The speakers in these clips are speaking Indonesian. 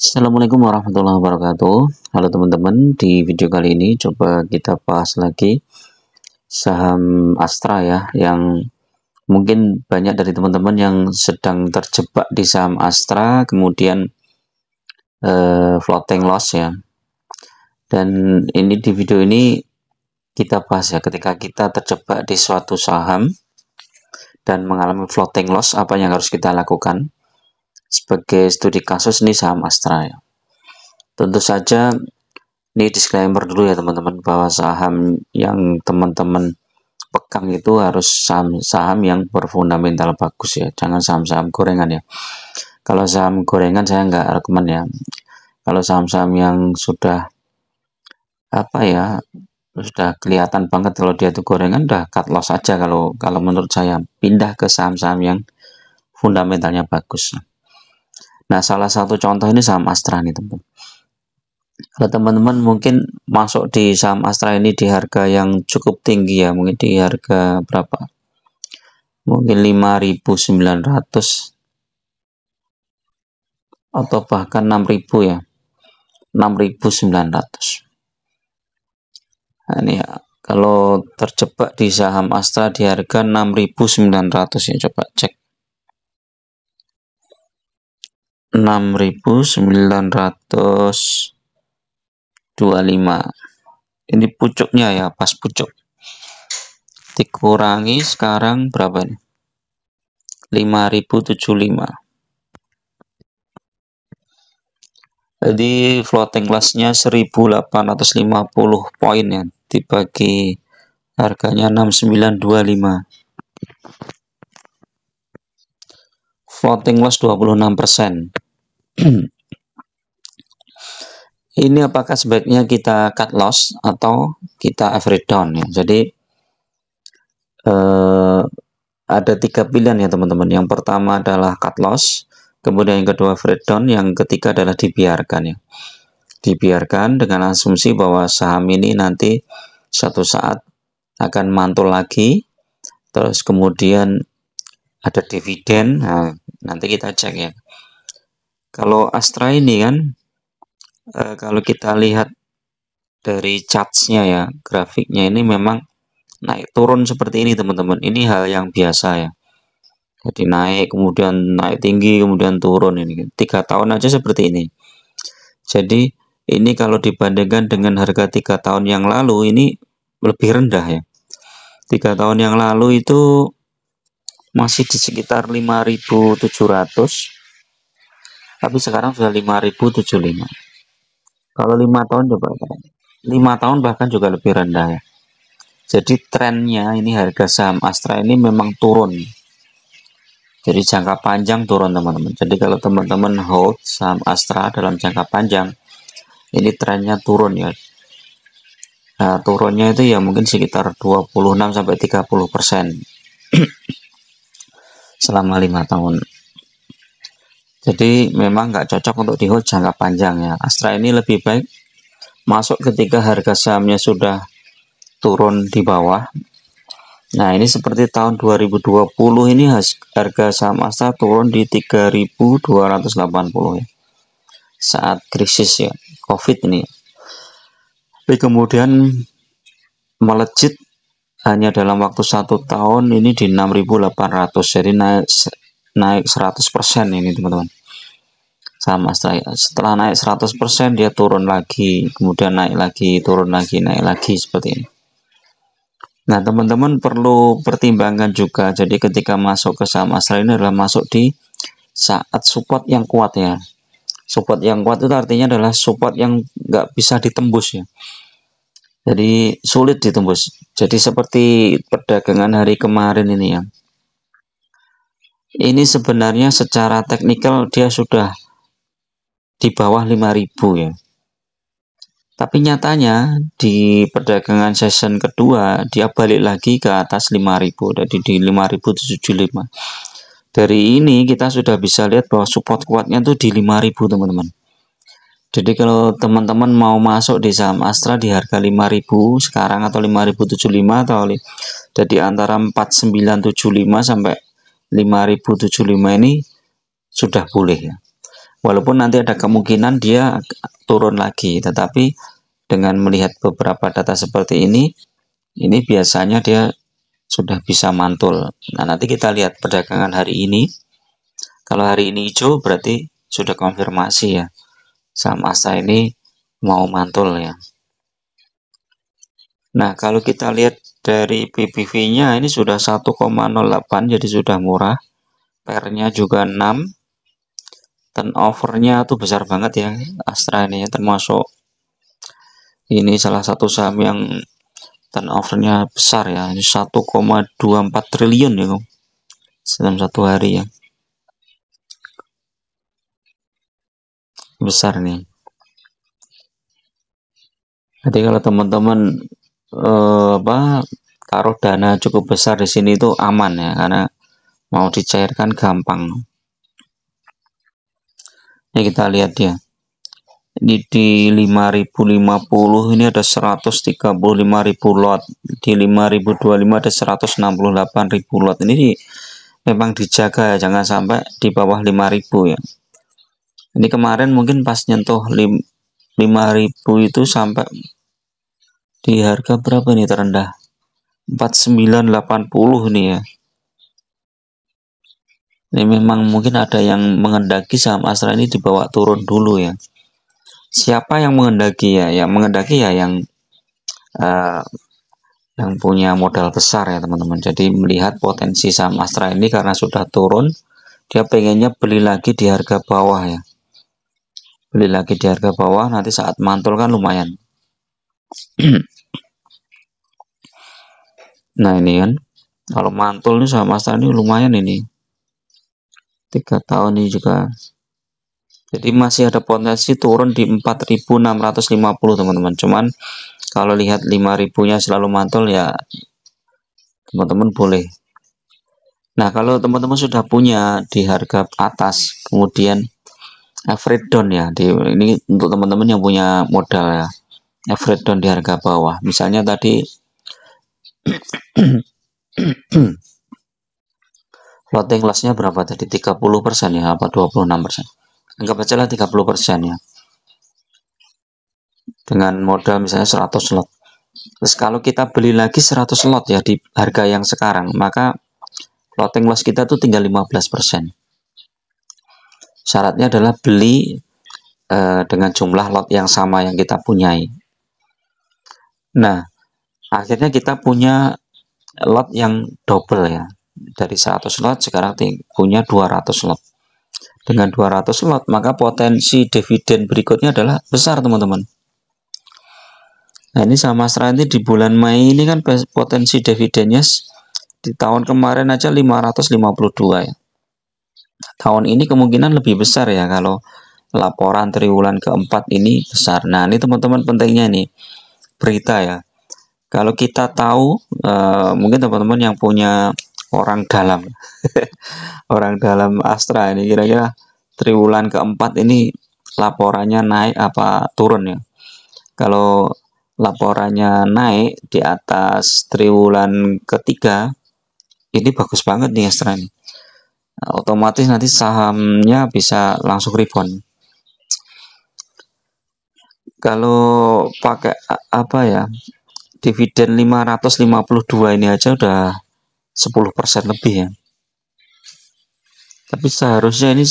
Assalamualaikum warahmatullahi wabarakatuh. Halo teman-teman, di video kali ini coba kita bahas lagi saham Astra ya, yang mungkin banyak dari teman-teman yang sedang terjebak di saham Astra, kemudian floating loss ya. Dan ini di video ini kita bahas ya, ketika kita terjebak di suatu saham dan mengalami floating loss, apa yang harus kita lakukan? Sebagai studi kasus ini saham Astra ya. Tentu saja ini disclaimer dulu ya teman-teman, bahwa saham yang teman-teman pegang itu harus saham-saham yang berfundamental bagus ya, jangan saham-saham gorengan ya. Kalau saham gorengan saya nggak rekomen ya. Kalau saham-saham yang sudah sudah kelihatan banget kalau dia itu gorengan, udah cut loss aja. Kalau menurut saya pindah ke saham-saham yang fundamentalnya bagus. Nah, salah satu contoh ini saham Astra nih teman-teman. Kalau teman-teman mungkin masuk di saham Astra ini di harga yang cukup tinggi ya, mungkin di harga berapa? Mungkin 5.900 atau bahkan 6.000 ya. 6.900. Nah, ini ya, kalau terjebak di saham Astra di harga 6.900 ya, coba cek. 6.925. Ini pucuknya ya, pas pucuk. Dikurangi sekarang berapa nih? 5.075. Jadi floating loss-nya 1.850 poin ya, dibagi harganya 6.925. Floating loss 26%. Ini apakah sebaiknya kita cut loss atau kita average down ya? Jadi ada 3 pilihan ya teman-teman. Yang pertama adalah cut loss, kemudian yang kedua average down, yang ketiga adalah dibiarkan ya. Dibiarkan dengan asumsi bahwa saham ini nanti suatu saat akan mantul lagi, terus kemudian ada dividen. Nah, nanti kita cek ya. Kalau Astra ini kan, kalau kita lihat dari chartsnya ya, grafiknya ini memang naik turun seperti ini teman-teman. Ini hal yang biasa ya. Jadi naik, kemudian naik tinggi, kemudian turun. Ini 3 tahun aja seperti ini. Jadi ini kalau dibandingkan dengan harga 3 tahun yang lalu, ini lebih rendah ya. 3 tahun yang lalu itu masih di sekitar 5.700, tapi sekarang sudah 5.075. Kalau 5 tahun coba, 5 tahun bahkan juga lebih rendah ya. Jadi trennya ini harga saham Astra ini memang turun. Jadi jangka panjang turun teman-teman. Jadi kalau teman-teman hold saham Astra dalam jangka panjang, ini trennya turun ya. Nah, turunnya itu ya mungkin sekitar 26 sampai 30% selama 5 tahun. Jadi memang nggak cocok untuk di hold jangka panjang ya. Astra ini lebih baik masuk ketika harga sahamnya sudah turun di bawah. Nah, ini seperti tahun 2020 ini harga saham Astra turun di 3.280 ya. Saat krisis ya, Covid ini. Tapi kemudian melejit hanya dalam waktu 1 tahun ini di 6.800. Jadi naik 100% ini teman-teman. Saham Astra ya. Setelah naik 100% dia turun lagi, kemudian naik lagi, turun lagi, naik lagi seperti ini. Nah, teman-teman perlu pertimbangkan juga. Jadi ketika masuk ke saham Astra ini adalah masuk di saat support yang kuat ya. Support yang kuat itu artinya adalah support yang nggak bisa ditembus ya. Jadi sulit ditembus. Jadi seperti perdagangan hari kemarin ini ya. Ini sebenarnya secara teknikal dia sudah di bawah 5.000 ya. Tapi nyatanya di perdagangan session kedua dia balik lagi ke atas 5.000, jadi di 5.075. Dari ini kita sudah bisa lihat bahwa support kuatnya tuh di 5.000 teman-teman. Jadi kalau teman-teman mau masuk di saham Astra di harga 5.000 sekarang atau 5.075 atau jadi antara 4.975 sampai 5.075 ini sudah boleh ya. Walaupun nanti ada kemungkinan dia turun lagi, tetapi dengan melihat beberapa data seperti ini biasanya dia sudah bisa mantul. Nah, nanti kita lihat perdagangan hari ini. Kalau hari ini hijau berarti sudah konfirmasi ya. Saham Astra ini mau mantul ya. Nah, kalau kita lihat dari PBV-nya ini sudah 1,08, jadi sudah murah. PER-nya juga 6. Turnover-nya tuh besar banget ya Astra ini ya, termasuk ini salah satu saham yang turnover-nya besar ya. Ini 1,24 triliun ya dalam satu hari ya. Besar nih. Jadi kalau teman-teman taruh dana cukup besar di sini itu aman ya, karena mau dicairkan gampang. Ini kita lihat ya. Ini di 5050 ini ada 135.000 lot, di 5025 ada 168.000 lot. Ini memang dijaga ya, jangan sampai di bawah 5.000 ya. Ini kemarin mungkin pas nyentuh 5.000 itu sampai di harga berapa nih terendah? 4980 nih ya. Ini memang mungkin ada yang mengendaki saham Astra ini dibawa turun dulu ya. Siapa yang mengendaki ya? Yang mengendaki ya yang punya modal besar ya teman-teman. Jadi melihat potensi saham Astra ini karena sudah turun, dia pengennya beli lagi di harga bawah ya. Beli lagi di harga bawah, nanti saat mantul kan lumayan. Nah ini kan, kalau mantul nih saham Astra ini lumayan ini. 3 tahun ini juga. Jadi masih ada potensi turun di 4.650 teman-teman. Cuman kalau lihat 5.000-nya selalu mantul ya teman-teman boleh. Nah, kalau teman-teman sudah punya di harga atas, kemudian average down ya. Ini untuk teman-teman yang punya modal ya. Average down di harga bawah. Misalnya tadi floating loss-nya berapa tadi? 30% ya, apa 26%? Anggap aja lah 30% ya. Dengan modal misalnya 100 lot. Terus kalau kita beli lagi 100 lot ya di harga yang sekarang, maka floating loss kita tuh tinggal 15%. Syaratnya adalah beli dengan jumlah lot yang sama yang kita punyai. Nah, akhirnya kita punya lot yang double ya. Dari 100 lot sekarang punya 200 lot. Dengan 200 lot, maka potensi dividen berikutnya adalah besar, teman-teman. Nah, ini sama Astra ini di bulan Mei ini kan potensi dividennya di tahun kemarin aja 552 ya. Tahun ini kemungkinan lebih besar ya kalau laporan triwulan keempat ini besar. Nah, ini teman-teman pentingnya nih berita ya. Kalau kita tahu, mungkin teman-teman yang punya orang dalam, orang dalam Astra ini kira-kira triwulan keempat ini laporannya naik apa turun ya. Kalau laporannya naik di atas triwulan ketiga, ini bagus banget nih Astra ini. Nah, otomatis nanti sahamnya bisa langsung rebound. Kalau pakai apa ya, dividen 552 ini aja udah 10% lebih ya. Tapi seharusnya ini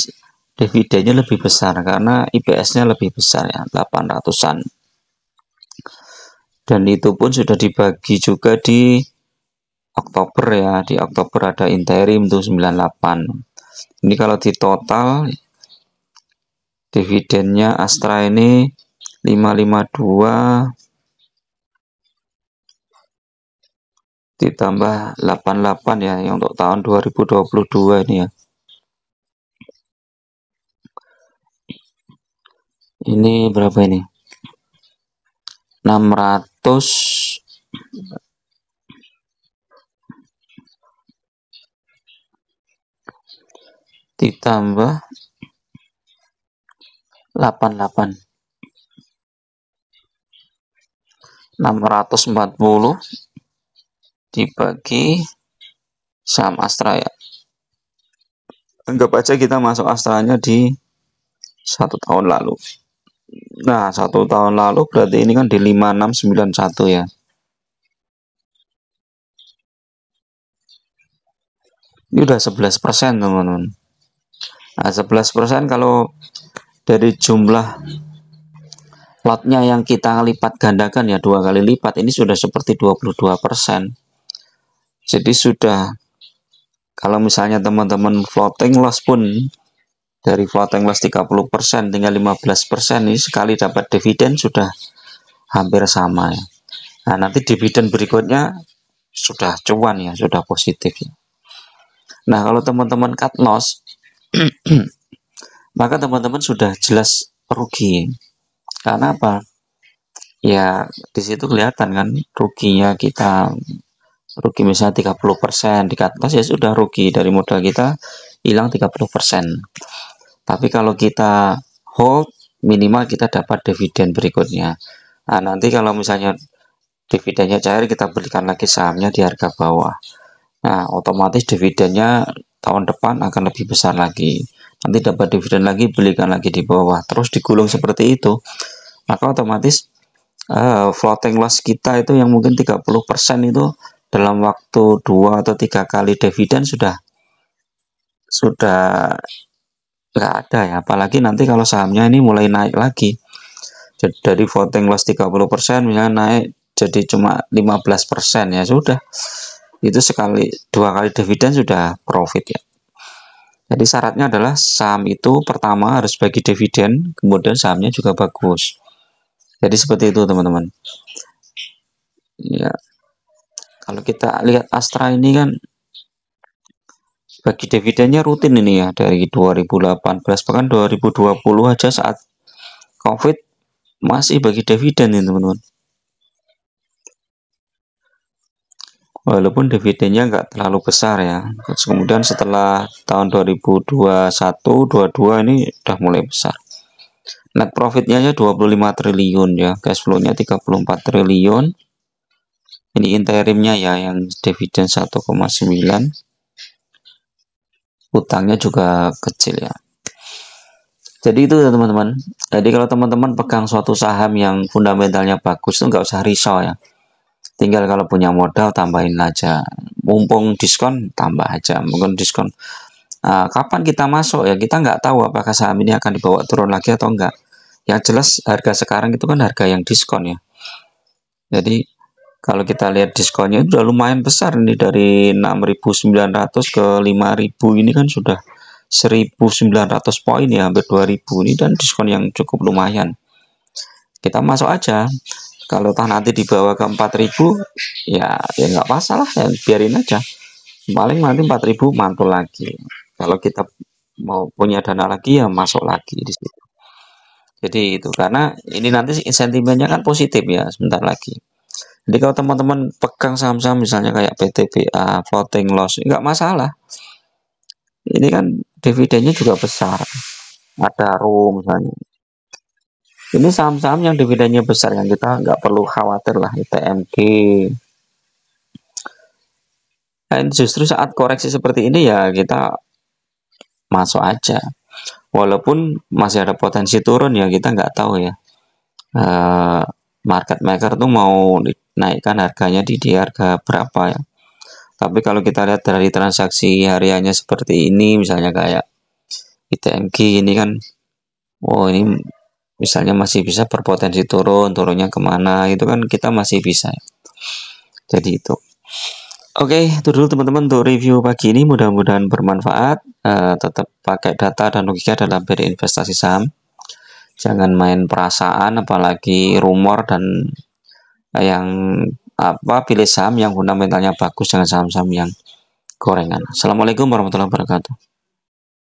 dividennya lebih besar karena IPS-nya lebih besar ya, 800-an. Dan itu pun sudah dibagi juga di Oktober ya. Di Oktober ada interim tuh 98. Ini kalau di total dividennya Astra ini 552 ditambah 88 ya yang untuk tahun 2022 ini ya. Ini berapa ini? 600 ditambah 88 640 dibagi saham Astra ya. Anggap aja kita masuk Astranya di 1 tahun lalu. Nah, 1 tahun lalu berarti ini kan di 5691 ya. Ini udah 11% teman-teman. Nah, 11% kalau dari jumlah lotnya yang kita lipat gandakan ya, 2 kali lipat, ini sudah seperti 22%. Jadi sudah, kalau misalnya teman-teman floating loss pun dari floating loss 30% tinggal 15%, ini sekali dapat dividen sudah hampir sama ya. Nah, nanti dividen berikutnya sudah cuan ya, sudah positif ya. Nah, kalau teman-teman cut loss maka teman-teman sudah jelas rugi. Karena apa? Ya, di situ kelihatan kan ruginya kita, rugi misalnya 30%, di cut loss ya sudah rugi dari modal kita hilang 30%. Tapi kalau kita hold, minimal kita dapat dividen berikutnya. Nah, nanti kalau misalnya dividennya cair, kita belikan lagi sahamnya di harga bawah. Nah, otomatis dividennya tahun depan akan lebih besar lagi. Nanti dapat dividen lagi, belikan lagi di bawah. Terus digulung seperti itu. Maka otomatis floating loss kita itu yang mungkin 30% itu dalam waktu 2 atau 3 kali dividen sudah nggak ada ya. Apalagi nanti kalau sahamnya ini mulai naik lagi. Jadi dari floating loss 30% misalnya naik jadi cuma 15% ya sudah. Itu sekali 2 kali dividen sudah profit ya. Jadi syaratnya adalah saham itu pertama harus bagi dividen, kemudian sahamnya juga bagus. Jadi seperti itu teman-teman. Ya, kalau kita lihat Astra ini kan bagi dividennya rutin ini ya, dari 2018 bahkan 2020 aja saat COVID masih bagi dividen ini teman-teman. Walaupun dividennya nggak terlalu besar ya. Kemudian setelah tahun 2021-22 ini udah mulai besar. Net profitnya aja 25 triliun ya, cash flow-nya 34 triliun. Ini interimnya ya, yang dividen 1,9. Utangnya juga kecil ya. Jadi itu ya teman-teman. Jadi kalau teman-teman pegang suatu saham yang fundamentalnya bagus itu nggak usah risau ya. Tinggal kalau punya modal tambahin aja. Mumpung diskon tambah aja. Mungkin diskon. Nah, kapan kita masuk ya, kita nggak tahu apakah saham ini akan dibawa turun lagi atau enggak. Yang jelas harga sekarang itu kan harga yang diskon ya. Jadi kalau kita lihat diskonnya itu udah lumayan besar nih, dari 6.900 ke 5.000 ini kan sudah 1.900 poin ya, hampir 2.000 ini, dan diskon yang cukup lumayan. Kita masuk aja. Kalau nanti dibawa ke 4.000 ya nggak masalah ya, biarin aja. Paling nanti 4.000 mantul lagi. Kalau kita mau punya dana lagi ya masuk lagi di situ. Jadi itu karena ini nanti sentimennya kan positif ya sebentar lagi. Jadi kalau teman-teman pegang saham-saham misalnya kayak PTBA, floating loss, nggak masalah. Ini kan dividennya juga besar. Ada RUM misalnya. Ini saham-saham yang dividennya besar yang kita nggak perlu khawatir lah, ITMG. Nah, justru saat koreksi seperti ini ya kita masuk aja. Walaupun masih ada potensi turun ya, kita nggak tahu ya. Market maker tuh mau naikkan harganya di harga berapa ya. Tapi kalau kita lihat dari transaksi hariannya seperti ini, misalnya kayak ITMG ini kan, oh ini misalnya masih bisa berpotensi turun, turunnya kemana, itu kan kita masih bisa. Jadi itu. Oke, itu dulu teman-teman untuk review pagi ini, mudah-mudahan bermanfaat. Tetap pakai data dan logika dalam berinvestasi saham. Jangan main perasaan, apalagi rumor dan yang pilih saham yang fundamentalnya bagus, jangan saham-saham yang gorengan. Assalamualaikum warahmatullahi wabarakatuh.